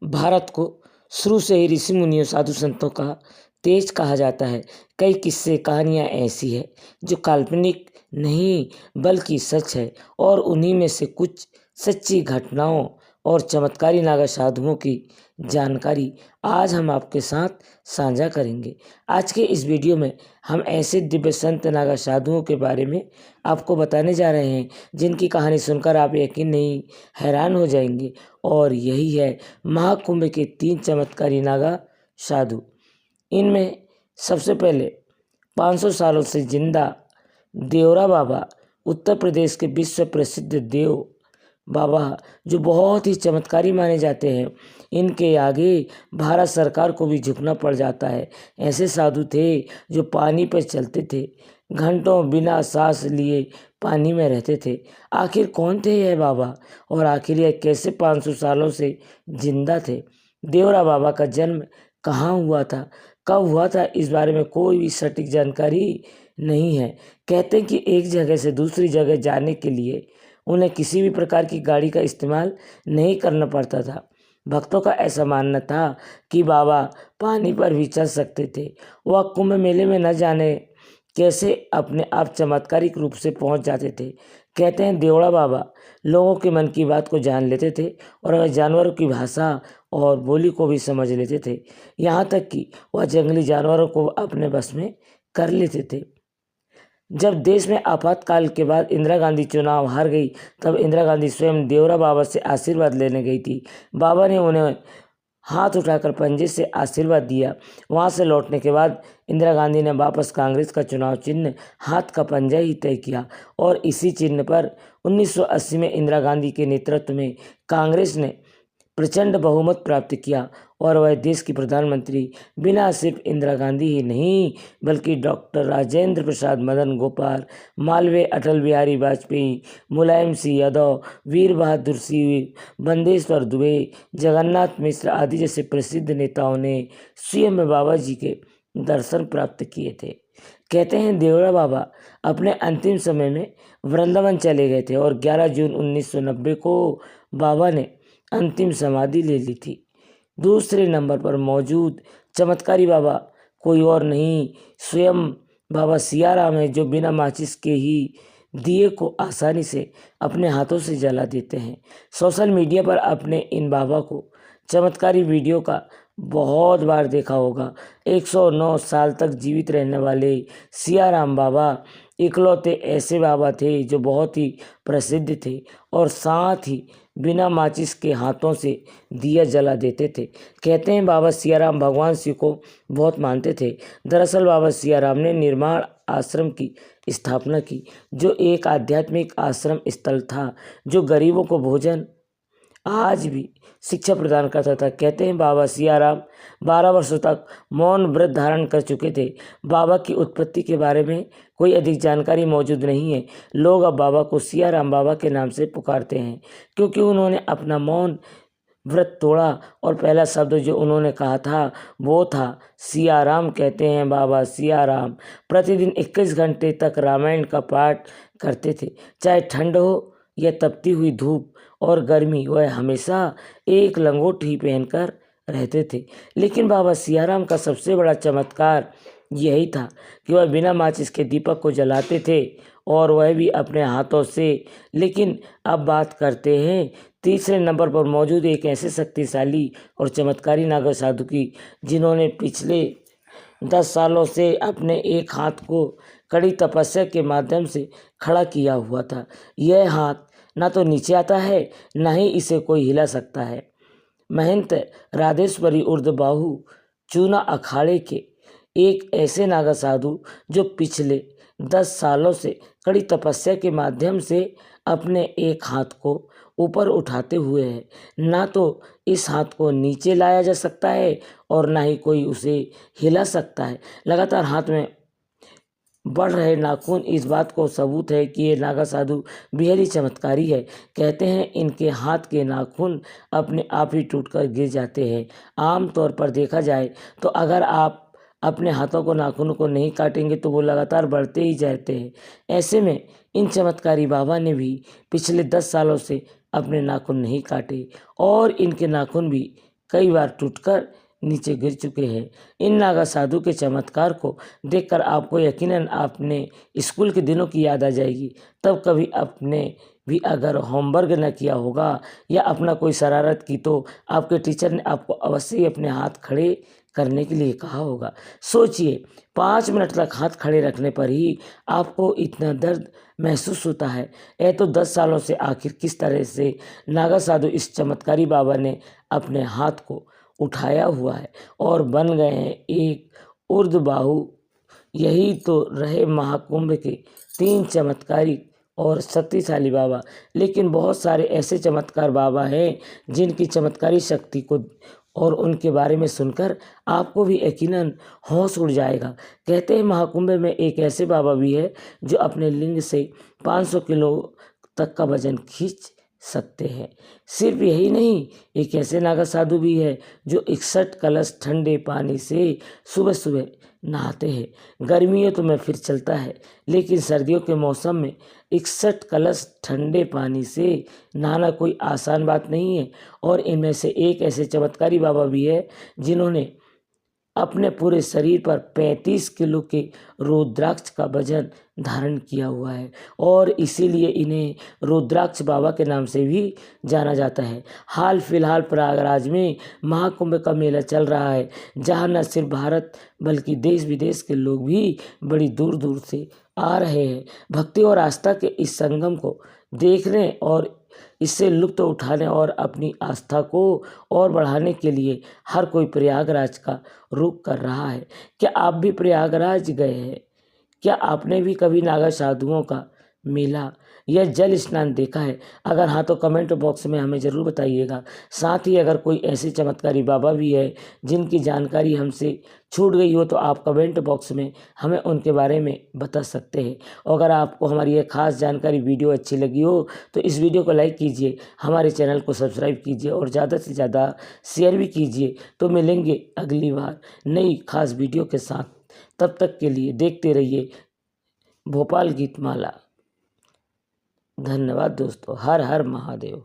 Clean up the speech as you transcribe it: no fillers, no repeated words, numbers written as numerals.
भारत को शुरू से ही ऋषि मुनियों साधु संतों का देश कहा जाता है। कई किस्से कहानियाँ ऐसी है जो काल्पनिक नहीं बल्कि सच है, और उन्हीं में से कुछ सच्ची घटनाओं और चमत्कारी नागा साधुओं की जानकारी आज हम आपके साथ साझा करेंगे। आज के इस वीडियो में हम ऐसे दिव्य संत नागा साधुओं के बारे में आपको बताने जा रहे हैं जिनकी कहानी सुनकर आप यकीन नहीं हैरान हो जाएंगे। और यही है महाकुंभ के 3 चमत्कारी नागा साधु। इनमें सबसे पहले 500 सालों से जिंदा देवरा बाबा, उत्तर प्रदेश के विश्व प्रसिद्ध देव बाबा, जो बहुत ही चमत्कारी माने जाते हैं। इनके आगे भारत सरकार को भी झुकना पड़ जाता है। ऐसे साधु थे जो पानी पर चलते थे, घंटों बिना सांस लिए पानी में रहते थे। आखिर कौन थे यह बाबा, और आखिर यह कैसे 500 सालों से जिंदा थे? देवरा बाबा का जन्म कहाँ हुआ था, कब हुआ था, इस बारे में कोई भी सटीक जानकारी नहीं है। कहते हैं कि एक जगह से दूसरी जगह जाने के लिए उन्हें किसी भी प्रकार की गाड़ी का इस्तेमाल नहीं करना पड़ता था। भक्तों का ऐसा मानना था कि बाबा पानी पर भी चल सकते थे। वह कुंभ मेले में न जाने कैसे अपने आप चमत्कारिक रूप से पहुंच जाते थे। कहते हैं देवड़ा बाबा लोगों के मन की बात को जान लेते थे, और वह जानवरों की भाषा और बोली को भी समझ लेते थे। यहाँ तक कि वह जंगली जानवरों को अपने बस में कर लेते थे। जब देश में आपातकाल के बाद इंदिरा गांधी चुनाव हार गई, तब इंदिरा गांधी स्वयं देवरा बाबा से आशीर्वाद लेने गई थी। बाबा ने उन्हें हाथ उठाकर पंजे से आशीर्वाद दिया। वहां से लौटने के बाद इंदिरा गांधी ने वापस कांग्रेस का चुनाव चिन्ह हाथ का पंजा ही तय किया, और इसी चिन्ह पर 1980 में इंदिरा गांधी के नेतृत्व में कांग्रेस ने प्रचंड बहुमत प्राप्त किया, और वह देश की प्रधानमंत्री बिना सिर्फ इंदिरा गांधी ही नहीं बल्कि डॉक्टर राजेंद्र प्रसाद, मदन गोपाल मालवीय, अटल बिहारी वाजपेयी, मुलायम सिंह यादव, वीर बहादुर सिंह, बंदेश्वर दुबे, जगन्नाथ मिश्र आदि जैसे प्रसिद्ध नेताओं ने स्वयं बाबा जी के दर्शन प्राप्त किए थे। कहते हैं देवरा बाबा अपने अंतिम समय में वृंदावन चले गए थे, और 11 जून 1990 को बाबा ने अंतिम समाधि ले ली थी। दूसरे नंबर पर मौजूद चमत्कारी बाबा कोई और नहीं, स्वयं बाबा सियाराम है, जो बिना माचिस के ही दिए को आसानी से अपने हाथों से जला देते हैं। सोशल मीडिया पर अपने इन बाबा को चमत्कारी वीडियो का बहुत बार देखा होगा। 109 साल तक जीवित रहने वाले सियाराम बाबा इकलौते ऐसे बाबा थे जो बहुत ही प्रसिद्ध थे, और साथ ही बिना माचिस के हाथों से दिया जला देते थे। कहते हैं बाबा सियाराम भगवान शिव को बहुत मानते थे। दरअसल बाबा सियाराम ने निर्माण आश्रम की स्थापना की, जो एक आध्यात्मिक आश्रम स्थल था जो गरीबों को भोजन, आज भी शिक्षा प्रदान करता था। कहते हैं बाबा सियाराम 12 वर्षों तक मौन व्रत धारण कर चुके थे। बाबा की उत्पत्ति के बारे में कोई अधिक जानकारी मौजूद नहीं है। लोग अब बाबा को सियाराम बाबा के नाम से पुकारते हैं, क्योंकि उन्होंने अपना मौन व्रत तोड़ा, और पहला शब्द जो उन्होंने कहा था वो था सियाराम। कहते हैं बाबा सियाराम प्रतिदिन 21 घंटे तक रामायण का पाठ करते थे। चाहे ठंड हो या तपती हुई धूप और गर्मी, वह हमेशा एक लंगोट ही पहनकर रहते थे। लेकिन बाबा सियाराम का सबसे बड़ा चमत्कार यही था कि वह बिना माचिस के दीपक को जलाते थे, और वह भी अपने हाथों से। लेकिन अब बात करते हैं तीसरे नंबर पर मौजूद एक ऐसे शक्तिशाली और चमत्कारी नागा साधु की, जिन्होंने पिछले 10 सालों से अपने एक हाथ को कड़ी तपस्या के माध्यम से खड़ा किया हुआ था। यह हाथ ना तो नीचे आता है, ना ही इसे कोई हिला सकता है। महंत राधेश्वरी उर्द बाहु चूना अखाड़े के एक ऐसे नागा साधु जो पिछले 10 सालों से कड़ी तपस्या के माध्यम से अपने एक हाथ को ऊपर उठाते हुए है। ना तो इस हाथ को नीचे लाया जा सकता है, और ना ही कोई उसे हिला सकता है। लगातार हाथ में बढ़ रहे नाखून इस बात को सबूत है कि ये नागा साधु बेहद ही चमत्कारी है। कहते हैं इनके हाथ के नाखून अपने आप ही टूटकर गिर जाते हैं। आम तौर पर देखा जाए तो अगर आप अपने हाथों को, नाखूनों को नहीं काटेंगे तो वो लगातार बढ़ते ही जाते हैं। ऐसे में इन चमत्कारी बाबा ने भी पिछले 10 सालों से अपने नाखून नहीं काटे, और इनके नाखून भी कई बार टूटकर नीचे गिर चुके हैं। इन नागा साधु के चमत्कार को देखकर आपको यकीनन अपने स्कूल के दिनों की याद आ जाएगी। तब कभी आपने भी अगर होमवर्क न किया होगा या अपना कोई शरारत की तो आपके टीचर ने आपको अवश्य ही अपने हाथ खड़े करने के लिए कहा होगा। सोचिए, 5 मिनट तक हाथ खड़े रखने पर ही आपको इतना दर्द महसूस होता है। यह तो 10 सालों से आखिर किस तरह से नागा साधु इस चमत्कारी बाबा ने अपने हाथ को उठाया हुआ है और बन गए हैं एक ऊर्ध्वबाहु। यही तो रहे महाकुंभ के 3 चमत्कारी और शक्तिशाली बाबा। लेकिन बहुत सारे ऐसे चमत्कार बाबा हैं जिनकी चमत्कारी शक्ति को और उनके बारे में सुनकर आपको भी यकीनन होश उड़ जाएगा। कहते हैं महाकुंभ में एक ऐसे बाबा भी है जो अपने लिंग से 500 किलो तक का वजन खींच सकते हैं। सिर्फ यही नहीं, एक ऐसे नागा साधु भी है जो 61 कलश ठंडे पानी से सुबह सुबह नहाते हैं। गर्मियों तो में फिर चलता है, लेकिन सर्दियों के मौसम में 61 कलश ठंडे पानी से नहाना कोई आसान बात नहीं है। और इनमें से एक ऐसे चमत्कारी बाबा भी है जिन्होंने अपने पूरे शरीर पर 35 किलो के रुद्राक्ष का वजन धारण किया हुआ है और इसीलिए इन्हें रुद्राक्ष बाबा के नाम से भी जाना जाता है। हाल फिलहाल प्रयागराज में महाकुंभ का मेला चल रहा है, जहां न सिर्फ भारत बल्कि देश विदेश के लोग भी बड़ी दूर दूर से आ रहे हैं। भक्ति और आस्था के इस संगम को देखने और इससे लुत्फ उठाने और अपनी आस्था को और बढ़ाने के लिए हर कोई प्रयागराज का रुख कर रहा है। क्या आप भी प्रयागराज गए हैं? क्या आपने भी कभी नागा साधुओं का मेला या जल स्नान देखा है? अगर हाँ तो कमेंट बॉक्स में हमें ज़रूर बताइएगा। साथ ही अगर कोई ऐसे चमत्कारी बाबा भी है जिनकी जानकारी हमसे छूट गई हो तो आप कमेंट बॉक्स में हमें उनके बारे में बता सकते हैं। और अगर आपको हमारी ये खास जानकारी वीडियो अच्छी लगी हो तो इस वीडियो को लाइक कीजिए, हमारे चैनल को सब्सक्राइब कीजिए और ज़्यादा से ज़्यादा शेयर भी कीजिए। तो मिलेंगे अगली बार नई खास वीडियो के साथ। तब तक के लिए देखते रहिए भोपाल गीतमाला। धन्यवाद दोस्तों। हर हर महादेव।